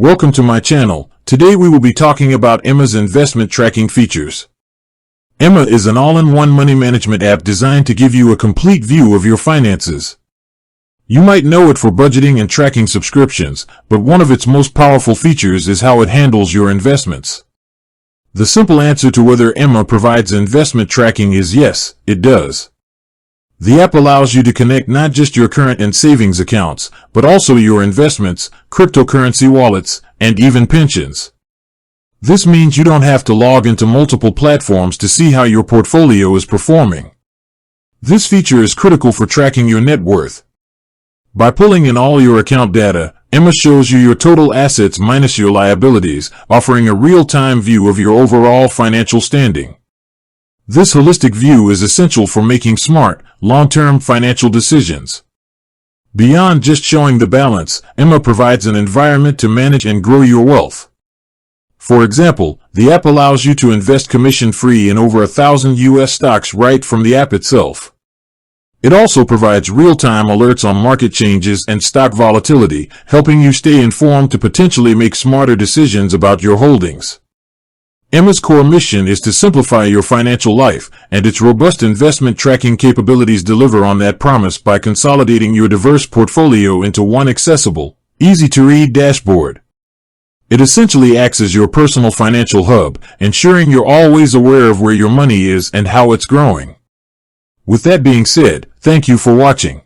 Welcome to my channel. Today we will be talking about Emma's investment tracking features. Emma is an all-in-one money management app designed to give you a complete view of your finances. You might know it for budgeting and tracking subscriptions, but one of its most powerful features is how it handles your investments. The simple answer to whether Emma provides investment tracking is yes, it does. The app allows you to connect not just your current and savings accounts, but also your investments, cryptocurrency wallets, and even pensions. This means you don't have to log into multiple platforms to see how your portfolio is performing. This feature is critical for tracking your net worth. By pulling in all your account data, Emma shows you your total assets minus your liabilities, offering a real-time view of your overall financial standing. This holistic view is essential for making smart, long-term financial decisions. Beyond just showing the balance, Emma provides an environment to manage and grow your wealth. For example, the app allows you to invest commission-free in over 1,000 US stocks right from the app itself. It also provides real-time alerts on market changes and stock volatility, helping you stay informed to potentially make smarter decisions about your holdings. Emma's core mission is to simplify your financial life, and its robust investment tracking capabilities deliver on that promise by consolidating your diverse portfolio into one accessible, easy-to-read dashboard. It essentially acts as your personal financial hub, ensuring you're always aware of where your money is and how it's growing. With that being said, thank you for watching.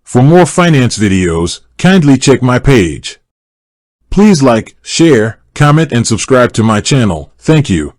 For more finance videos, kindly check my page. Please like, share, comment and subscribe to my channel. Thank you.